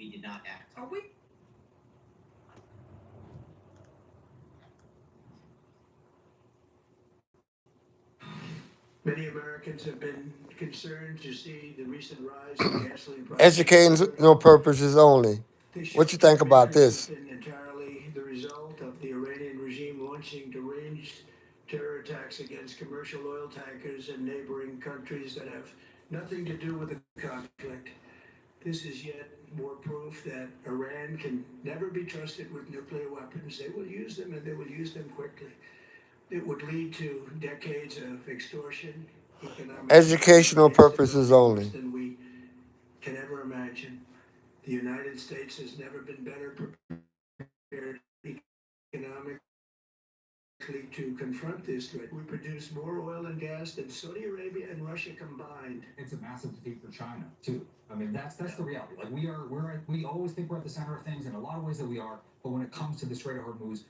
we did not act. Are we? Many Americans have been concerned to see the recent rise in gasoline prices. Educational purposes only. What you think about This this? has been entirely the result of the Iranian regime launching deranged terror attacks against commercial oil tankers in neighboring countries that have nothing to do with the conflict. This is yet more proof that Iran can never be trusted with nuclear weapons. They will use them, and they will use them quickly. It would lead to decades of extortion, economic Educational purposes instability worse only. than we can ever imagine. The United States has never been better prepared economically to confront this threat. We produce more oil and gas than Saudi Arabia and Russia combined. It's a massive defeat for China too. I mean, that's the reality. Like we always think we're at the center of things in a lot of ways that we are, but when it comes to the Strait of Hormuz,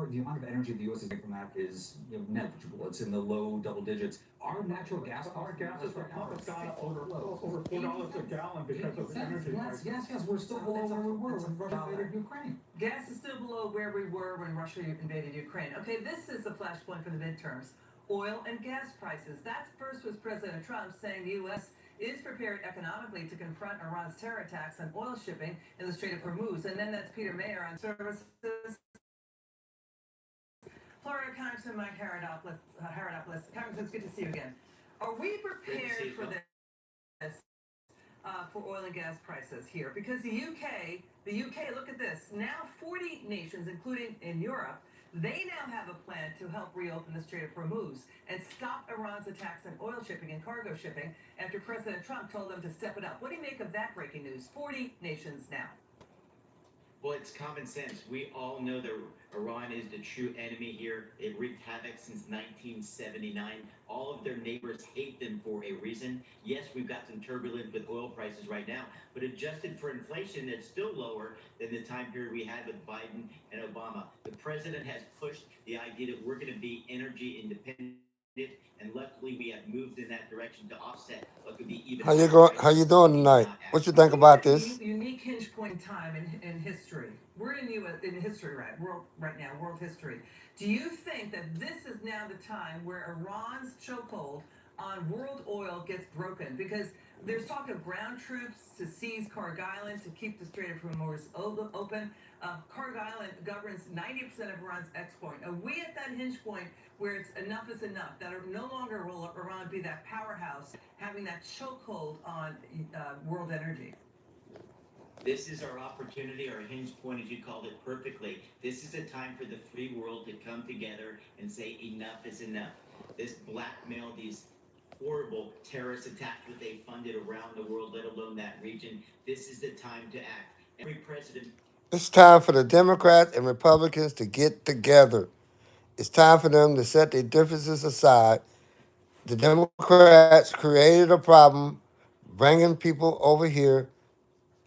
the amount of energy the U.S. is getting from that is negligible. It's in the low double digits. Our natural gas, Our gas is right now has gone up over $4 a gallon because of the energy prices. Yes. We're still below where we were when Russia invaded Ukraine. Gas is still below where we were when Russia invaded Ukraine. Okay, this is the flashpoint for the midterms. Oil and gas prices. That first was President Trump saying the U.S. is prepared economically to confront Iran's terror attacks on oil shipping in the Strait of Hormuz. And then that's Peter Mayer on services. Florida Congressman Mike Haradopoulos. Congressman, it's good to see you again. Are we prepared for this? For oil and gas prices here, because the UK, look at this. Now 40 nations, including in Europe, they now have a plan to help reopen the Strait of Hormuz and stop Iran's attacks on oil shipping and cargo shipping after President Trump told them to step it up. What do you make of that breaking news? 40 nations now. Well, it's common sense. We all know that Iran is the true enemy here. It wreaked havoc since 1979. All of their neighbors hate them for a reason. Yes, we've got some turbulence with oil prices right now, but adjusted for inflation, it's still lower than the time period we had with Biden and Obama. The president has pushed the idea that we're going to be energy independent, and luckily we have moved in that direction to offset what could be even. How you doing tonight? What you think about this? Unique hinge point in time in history. We're in history right now, world history. Do you think that this is now the time where Iran's chokehold on world oil gets broken? Because there's talk of ground troops to seize Karg Island to keep the Strait of Hormuz open. Karg Island governs 90% of Iran's export. Are we at that hinge point where it's enough is enough, that no longer will Iran be that powerhouse having that chokehold on world energy? This is our opportunity, our hinge point, as you called it perfectly. This is a time for the free world to come together and say enough is enough. This blackmail, these horrible terrorist attacks that they funded around the world, let alone that region. This is the time to act. Every president. It's time for the Democrats and Republicans to get together. It's time for them to set their differences aside. The Democrats created a problem, bringing people over here.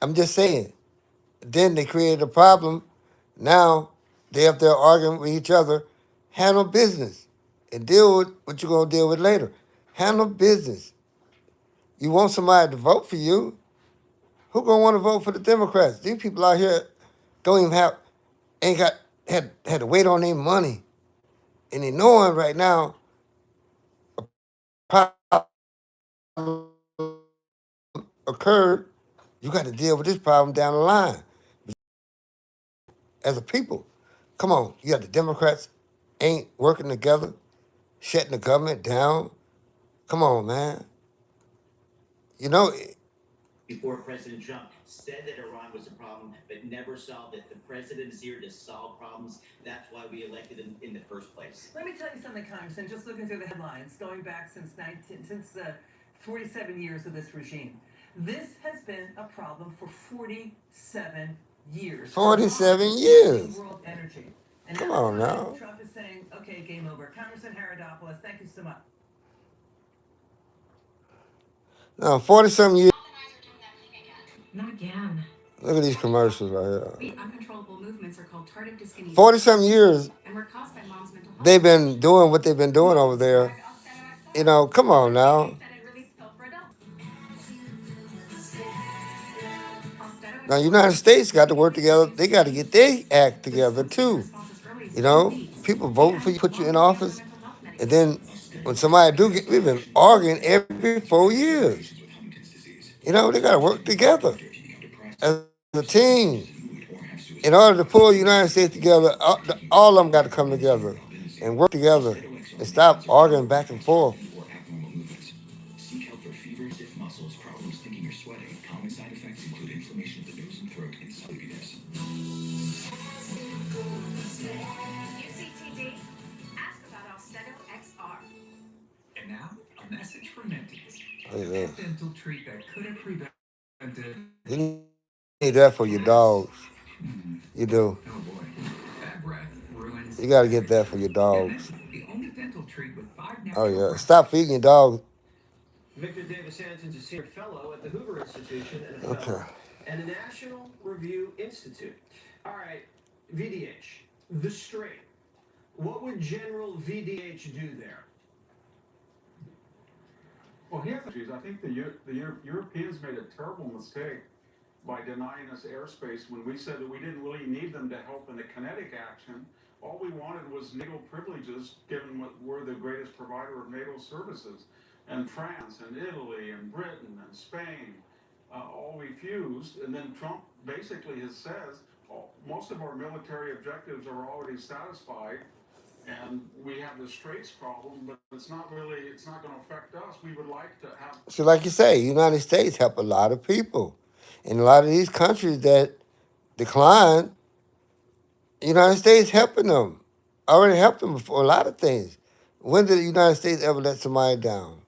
I'm just saying. Then they created a problem. Now they up there arguing with each other. Handle business and deal with what you're going to deal with later. Handle business. You want somebody to vote for you? Who going to want to vote for the Democrats? These people out here don't even had to wait on their money. And they knowing right now a problem occurred, you got to deal with this problem down the line. As a people, come on, you got the Democrats ain't working together, shutting the government down. Come on, man. You know, Before President Trump said that Iran was a problem, but never solved it. The president is here to solve problems. That's why we elected him in the first place. Let me tell you something, Congressman, just looking through the headlines, going back since 47 years of this regime. This has been a problem for 47 years. 47 years. World energy. And Come on now. Trump is saying, okay, game over. Congressman Haradopoulos, thank you so much. Now, 40-something years. Not again. Look at these commercials right The uncontrollable movements are called tardive dyskinesia. 40-something years, And were caused by mom's mental health. they've been doing what they've been doing over there. You know, come on now. Austedo Now, United States got to work together. They got to get their act together too. You know, people vote for you, put you in office, and then when somebody do get, we've been arguing every 4 years. You know, they got to work together as a team. In order to pull the United States together, all of them got to come together and work together and stop arguing back and forth. UCTD, ask about Austedo XR. And now, a message from Mentees. Oh, The yeah. dental treat that could have prevented. You need that for your dogs. You do. Oh boy. Bad breath ruins. You got to get that for your And dogs. then the only dental treat with 5 Oh, natural yeah. Stop feeding your dogs. Victor Davis Hanson's a senior fellow at the Hoover Institution and a Okay. fellow and the National Review Institute. All right, VDH, the strain. What would General VDH do there? Well, I think the Europeans made a terrible mistake by denying us airspace when we said that we didn't really need them to help in the kinetic action. All we wanted was NATO privileges, given what we're the greatest provider of NATO services. And France and Italy and Britain and Spain all refused. And then Trump basically says most of our military objectives are already satisfied. And we have the straits problem, but it's not going to affect us. We would like to have. So, like you say, United States help a lot of people. And a lot of these countries that decline, United States helping them. Already helped them for a lot of things. When did the United States ever let somebody down?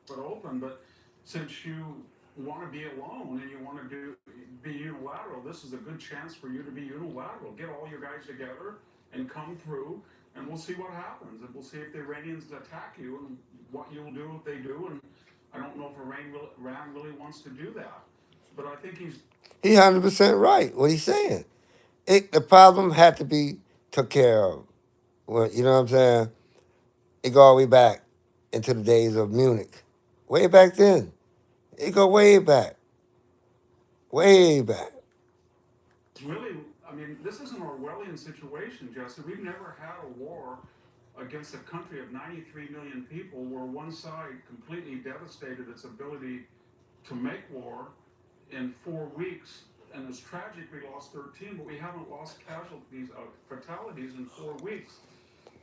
But open, but since you want to be alone and you want to be unilateral, this is a good chance for you to be unilateral. Get all your guys together and come through, and we'll see what happens, and we'll see if the Iranians attack you and what you'll do if they do. And I don't know if Iran really wants to do that, but I think He's 100% right. What he's saying. The problem had to be took care of. Well, you know what I'm saying? It go all the way back into the days of Munich. Way back then. It go way back. Way back. really, I mean, this is an Orwellian situation, Jesse. We've never had a war against a country of 93 million people where one side completely devastated its ability to make war in 4 weeks. And it's tragic we lost 13, but we haven't lost casualties, fatalities in 4 weeks.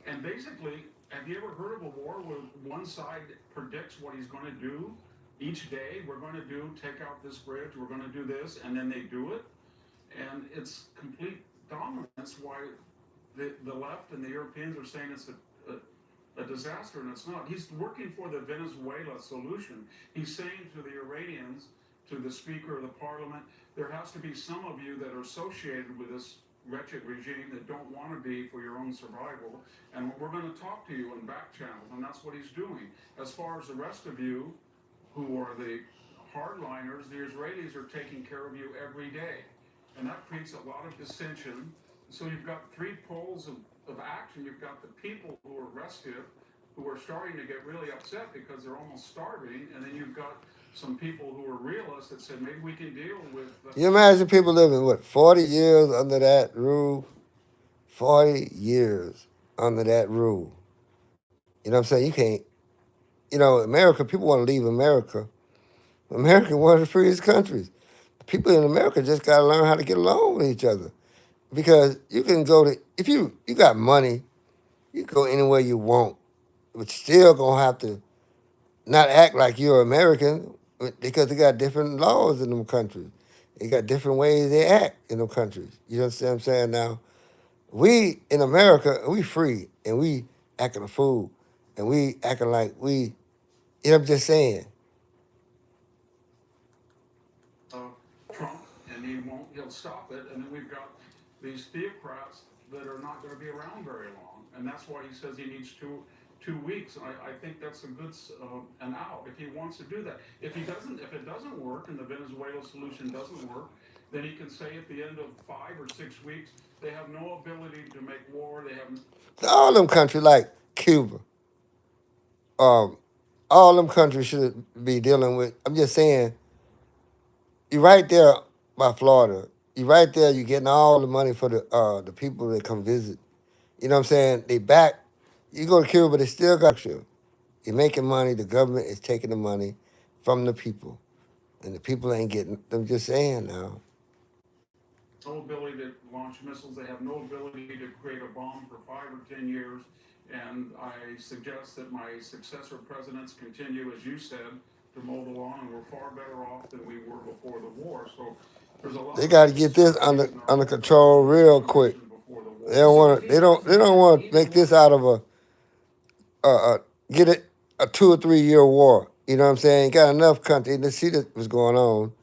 And basically, have you ever heard of a war where one side predicts what he's going to do each day? We're going to take out this bridge, we're going to do this, and then they do it. And it's complete dominance why the left and the Europeans are saying it's a disaster, and it's not. He's working for the Venezuela solution. He's saying to the Iranians, to the Speaker of the Parliament, there has to be some of you that are associated with this wretched regime that don't want to be for your own survival, and we're going to talk to you in back channels, and that's what he's doing. As far as the rest of you, who are the hardliners, the Israelis are taking care of you every day, and that creates a lot of dissension. So you've got 3 poles of action. You've got the people who are restive, who are starting to get really upset because they're almost starving, and then you've got some people who are realists that said maybe we can deal with. You imagine people living, 40 years under that rule? 40 years under that rule. You know what I'm saying? You can't, America, people want to leave America. America, one of the freest countries. People in America just got to learn how to get along with each other. Because you can go to, if you got money, you can go anywhere you want. But still going to have to not act like you're American because they got different laws in them countries. They got different ways they act in them countries. You understand what I'm saying now? We in America, we free and we acting a fool and we acting like we, I'm just saying. Trump, and he'll stop it, and then we've got these theocrats that are not going to be around very long, and that's why he says he needs two weeks. I think that's a good an out if he wants to do that. If it doesn't work, and the Venezuela solution doesn't work, then he can say at the end of 5 or 6 weeks they have no ability to make war. They have All them countries like Cuba, all them countries should be dealing with. I'm just saying, you're right there by Florida. You right there. You getting all the money for the people that come visit. You know what I'm saying? They back. You go to Cuba, but they still got you. You're making money. The government is taking the money from the people, and the people ain't getting. I'm just saying now. No ability to launch missiles. They have no ability to create a bomb for 5 or 10 years. And I suggest that my successor presidents continue, as you said, to mow the lawn, and we're far better off than we were before the war. So there's a lot They of got to get this uncertainties in our under own government control that we real couldn't quick. envision before the They war. don't So want if to. he They doesn't don't have want to even make this one, out of get it a 2 or 3 year war. You know what I'm saying? Got enough countries to see that what's going on.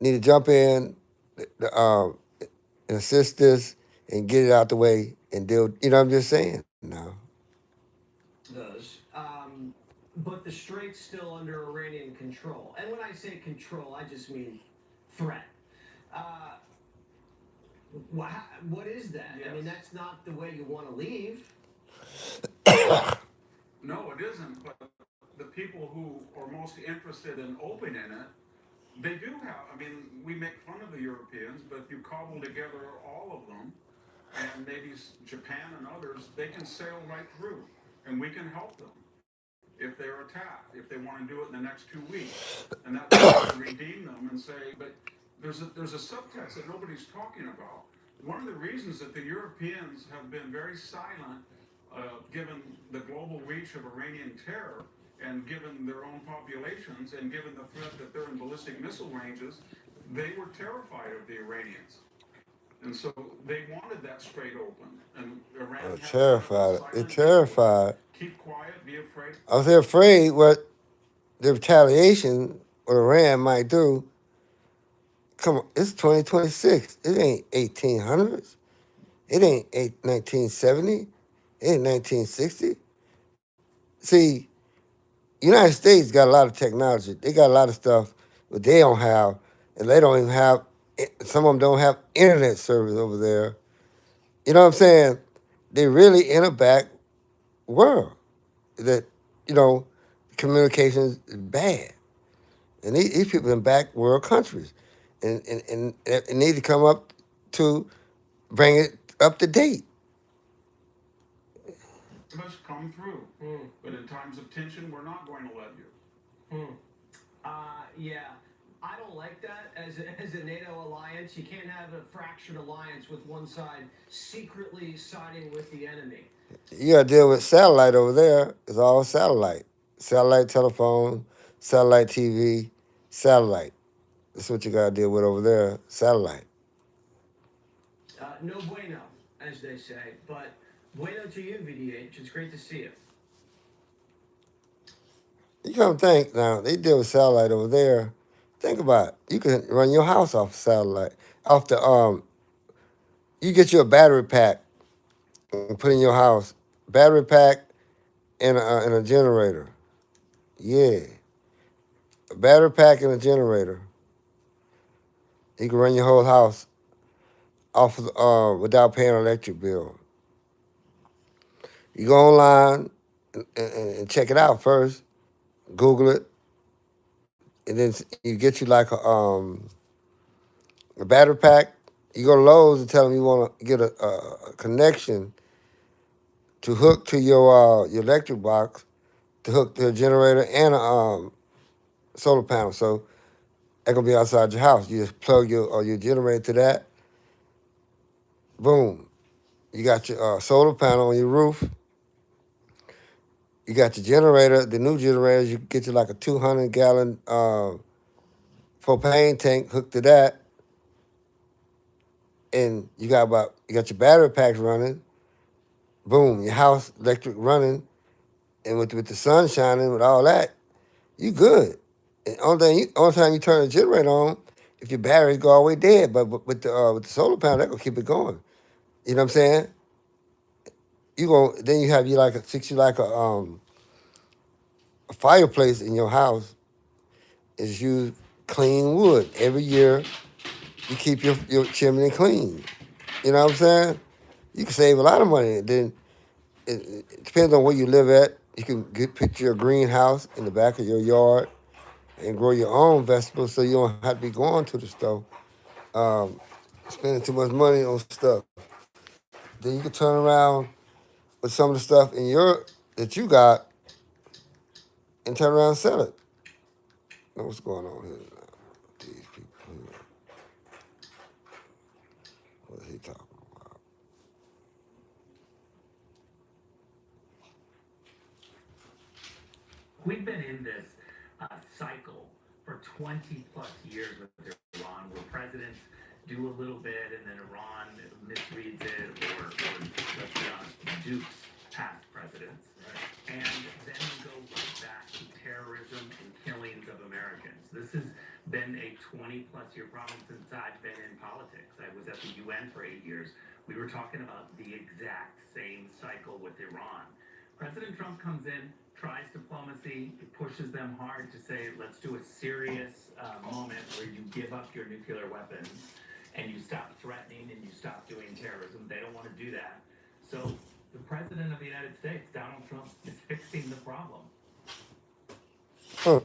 Need to jump in, and assist this and get it out the way and deal. You know what I'm just saying now. does. But the strait's still under Iranian control. And when I say control, I just mean threat. Uh, what is that? I mean, Yes. that's not the way you want to leave. No, it isn't. But the people who are most interested in opening it, they do have. I mean, we make fun of the Europeans, but if you cobble together all of them, and maybe Japan and others, they can sail right through, and we can help them if they're attacked, if they want to do it in the next 2 weeks, and that way we can redeem them and say. But there's a subtext that nobody's talking about. One of the reasons that the Europeans have been very silent, given the global reach of Iranian terror, and given their own populations, and given the threat that they're in ballistic missile ranges, they were terrified of the Iranians. And so they wanted that strait open. And Iran I'm has kind of been terrified. They're silent into it. terrified. Keep quiet, be afraid. I was afraid what the retaliation what Iran might do. Come on, it's 2026. It ain't 1800s. It ain't 1970. It ain't 1960. See, United States got a lot of technology. They got a lot of stuff but they don't have, and they don't even have. Some of them don't have internet service over there. You know what I'm saying? They really in a back world that you know communications is bad, and these people in back world countries, and it need to come up to bring it up to date. It must come through. Hmm. But in times of tension, we're not going to let you. Hmm. Yeah. I don't like that as a NATO alliance. You can't have a fractured alliance with one side secretly siding with the enemy. You got to deal with satellite over there. It's all satellite telephone, satellite TV, satellite. That's what you got to deal with over there. Satellite. No bueno, as they say. But bueno to you, VDH. It's great to see you. You come think now, they deal with satellite over there. Think about it. You can run your house off satellite. Off the you get you a battery pack and put in your house. Battery pack and a generator. Yeah, a battery pack and a generator. You can run your whole house off of, without paying an electric bill. You go online and check it out first. Google it, and then you get you like a battery pack. You go to Lowe's and tell them you want to get a connection to hook to your electric box to hook to a generator and a solar panel. So they're gonna be outside your house. You just plug your generator to that. Boom. You got your solar panel on your roof. You got your generator. The new generators, you get you like a 200-gallon propane tank hooked to that, and you got your battery packs running. Boom, your house electric running, and with the sun shining, with all that, you good. And only time you turn the generator on, if your batteries go all the way dead. But with the solar panel, that gonna keep it going. You know what I'm saying? You go then you have you like fix you like a fireplace in your house. Is use clean wood every year. You keep your chimney clean. You know what I'm saying? You can save a lot of money. Then it depends on where you live at. You can picture a greenhouse in the back of your yard. and grow your own vegetables so you don't have to be going to the store, um, spending too much money on stuff. Then you can turn around with some of the stuff in your that you got and turn around and sell it. Now what's going on here now? These people here. What is he talking about? We've been in this cycle for 20 plus years with Iran, where presidents do a little bit and then Iran misreads it, or let's be honest, dupes past presidents. Right. And then we go right back to terrorism and killings of Americans. This has been a 20 plus year problem since I've been in politics. I was at the UN for 8 years. We were talking about the exact same cycle with Iran. President Trump comes in, tries diplomacy, pushes them hard to say, let's do a serious moment where you give up your nuclear weapons and you stop threatening and you stop doing terrorism. They don't want to do that. So the President of the United States, Donald Trump, is fixing the problem. Huh.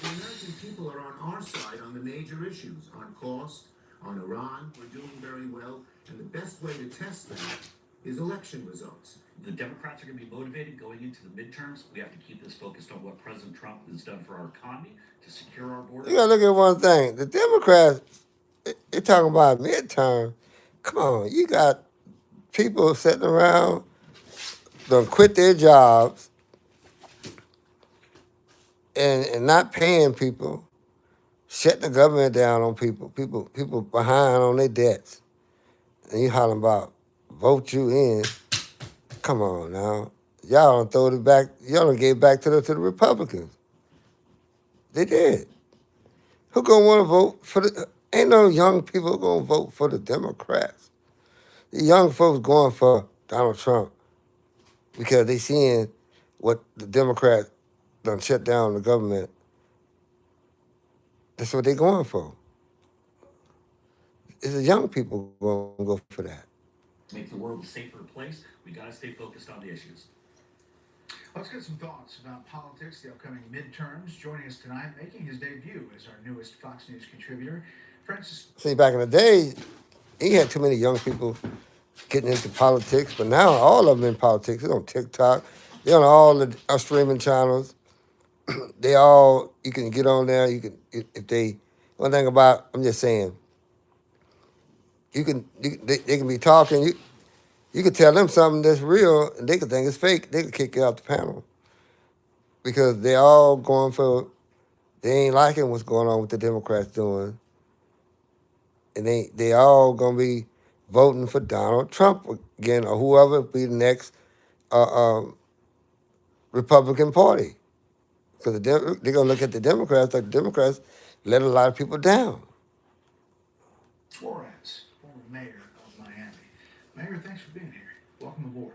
The American people are on our side on the major issues, on cost, on Iran. We're doing very well. And the best way to test that is election results. The Democrats are going to be motivated going into the midterms. We have to keep this focused on what President Trump has done for our economy to secure our border. You gotta look at one thing. The Democrats, they talking about midterm. Come on, you got people sitting around, gonna quit their jobs and not paying people, shutting the government down on people. People behind on their debts. And you hollering about vote you in. Come on now. Y'all don't throw it back. Y'all don't gave back to the Republicans. They did. Who gonna want to vote for the? Ain't no young people gonna vote for the Democrats. The young folks going for Donald Trump because they seeing what the Democrats done shut down the government. That's what they going for. It's the young people gonna go for that. Make the world a safer place. We got to stay focused on the issues. Let's get some thoughts about politics, the upcoming midterms. Joining us tonight, making his debut as our newest Fox News contributor, Francis. See, back in the day, he had too many young people getting into politics, but now all of them in politics. They're on TikTok. They're on all the streaming channels. They all, you can get on there. You can, if they, one thing about, I'm just saying, they can be talking. You can tell them something that's real, and they can think it's fake. They can kick you out the panel because they all going for. They ain't liking what's going on with the Democrats doing, and they all gonna be voting for Donald Trump again or whoever be the next Republican Party because they're gonna look at the Democrats like the Democrats let a lot of people down. Suarez, former mayor of Miami. Mayor, thanks for being here. Welcome aboard.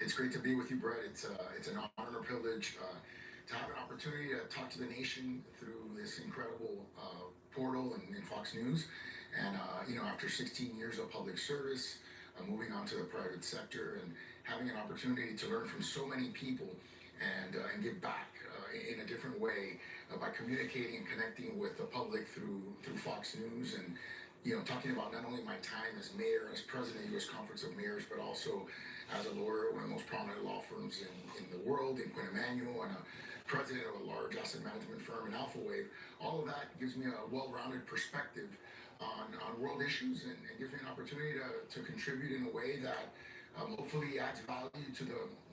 It's great to be with you, Brett. It's an honor and a privilege to have an opportunity to talk to the nation through this incredible portal and Fox News. And after 16 years of public service, moving on to the private sector and having an opportunity to learn from so many people and give back in a different way by communicating and connecting with the public through Fox News and talking about not only my time as mayor, as president of the U.S. Conference of Mayors, but also as a lawyer, one of the most prominent law firms in the world, in Quinn Emanuel, and a president of a large asset management firm in Alpha Wave. All of that gives me a well-rounded perspective on world issues and gives me an opportunity to contribute in a way that hopefully adds value to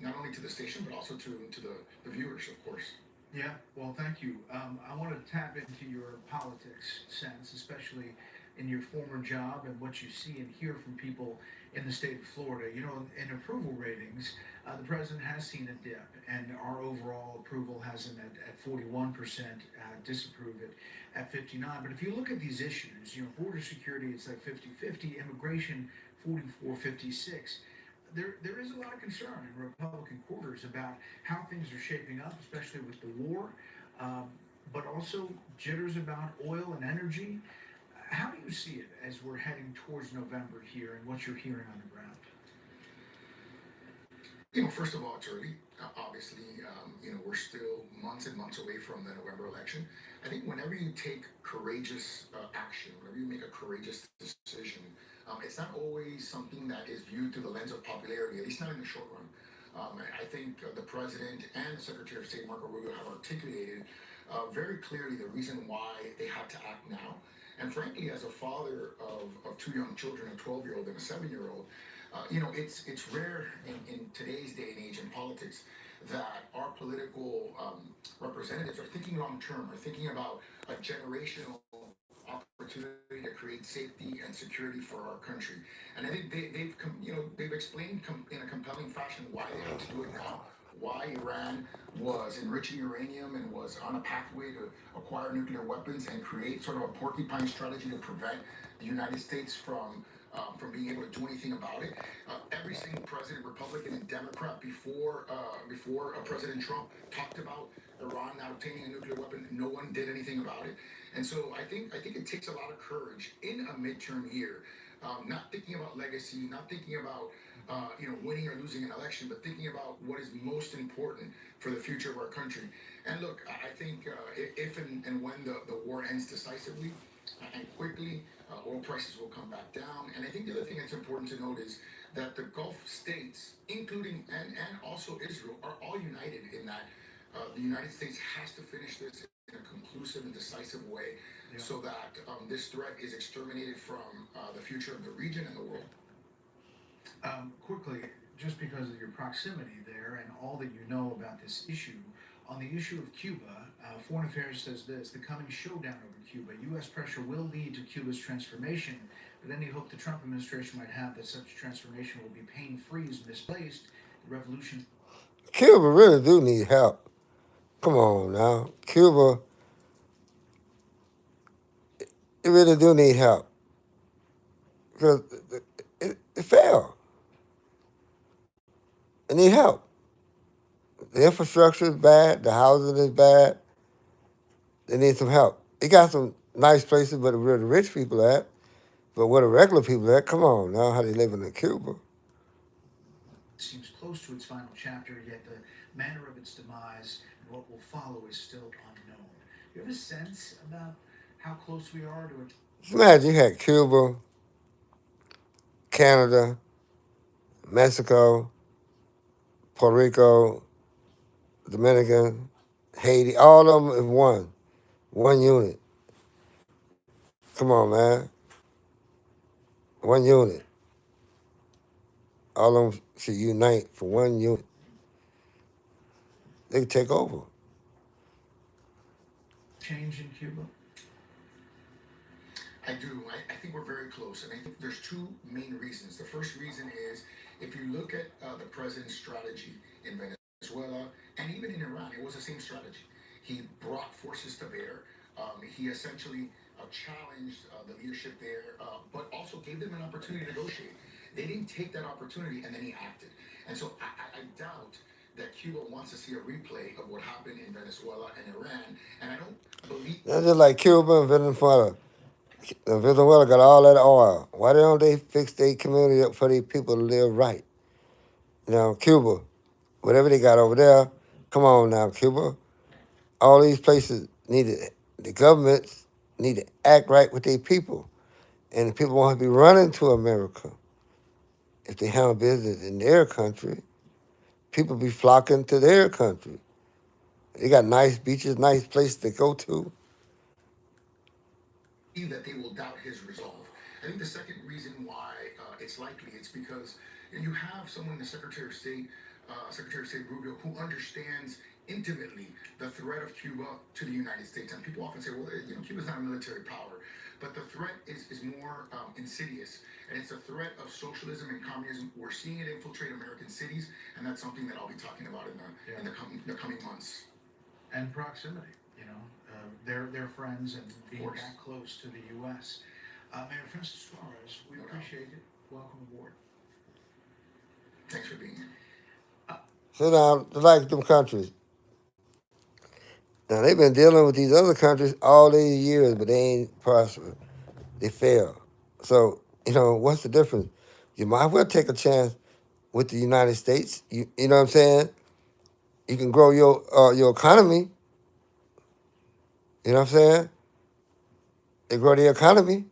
not only to the station, but also to the viewers, of course. Yeah, well, thank you. I want to tap into your politics sense, especially in your former job and what you see and hear from people in the state of Florida. In approval ratings, the president has seen a dip, and our overall approval has him at 41%, disapprove it at 59%. But if you look at these issues, border security, it's like 50-50, immigration, 44-56. There is a lot of concern in Republican quarters about how things are shaping up, especially with the war, but also jitters about oil and energy. How do you see it as we're heading towards November here and what you're hearing on the ground? First of all, it's early. Obviously, we're still months and months away from the November election. I think whenever you take courageous action, whenever you make a courageous decision, it's not always something that is viewed through the lens of popularity, at least not in the short run. I think the president and the Secretary of State, Marco Rubio, have articulated very clearly the reason why they had to act now. And frankly, as a father of two young children, a 12-year-old and a 7-year-old, it's rare in today's day and age in politics that our political representatives are thinking long term, are thinking about a generational opportunity to create safety and security for our country. And I think they've explained in a compelling fashion why they have to do it now. Why Iran was enriching uranium and was on a pathway to acquire nuclear weapons and create sort of a porcupine strategy to prevent the United States from being able to do anything about it. Every single president, Republican and Democrat, before President Trump talked about Iran not obtaining a nuclear weapon. No one did anything about it. And so I think it takes a lot of courage in a midterm year, not thinking about legacy, not thinking about winning or losing an election, but thinking about what is most important for the future of our country. And look, I think if and when the war ends decisively and quickly, oil prices will come back down. And I think the other thing that's important to note is that the Gulf states, including and also Israel, are all united in that the United States has to finish this in a conclusive and decisive way, so that this threat is exterminated from the future of the region and the world. Quickly, just because of your proximity there and all that you know about this issue, on the issue of Cuba, Foreign Affairs says this: the coming showdown over Cuba, U.S. pressure will lead to Cuba's transformation, but any hope the Trump administration might have that such transformation will be pain-free is misplaced. The revolution. Cuba really do need help. Come on now. Cuba, it really do need help. Because it failed. It need help. The infrastructure is bad. The housing is bad. They need some help. It got some nice places where the rich people at. But where the regular people at, come on now, how they living in Cuba. Seems close to its final chapter, yet the manner of its demise and what will follow is still unknown. Do you have a sense about how close we are to it? Just imagine you had Cuba, Canada, Mexico, Puerto Rico, Dominican, Haiti, all of them in one unit. Come on, man. One unit. All of them should unite for one unit. They could take over. Change in Cuba? I do. I think we're very close. And I think there's two main reasons. The first reason is if you look at the president's strategy in Venezuela and even in Iran, it was the same strategy. He brought forces to bear. He essentially challenged the leadership there, but also gave them an opportunity to negotiate. They didn't take that opportunity and then he acted. And so I doubt that Cuba wants to see a replay of what happened in Venezuela and Iran. And I don't believe. That's just like Cuba and Venezuela. Venezuela got all that oil. Why don't they fix their community up for their people to live right? Cuba, whatever they got over there, come on now, Cuba. All these places the governments need to act right with their people. And the people want to be running to America. If they have business in their country, people be flocking to their country. They got nice beaches, nice places to go to. That they will doubt his resolve. I think the second reason why it's likely it's because you have someone, the Secretary of State Rubio, who understands intimately the threat of Cuba to the United States. And people often say, well, Cuba's not a military power, but the threat is more insidious, and it's a threat of socialism and communism. We're seeing it infiltrate American cities, and that's something that I'll be talking about in the coming months. And proximity, they're friends and being that close to the U.S. Mayor Francis Suarez, we appreciate it. Welcome aboard. Thanks for being here. Sit down, like them countries. Now, they've been dealing with these other countries all these years, but they ain't prospered. They fail. So, what's the difference? You might as well take a chance with the United States. You know what I'm saying? You can grow your economy. You know what I'm saying? They grow the economy.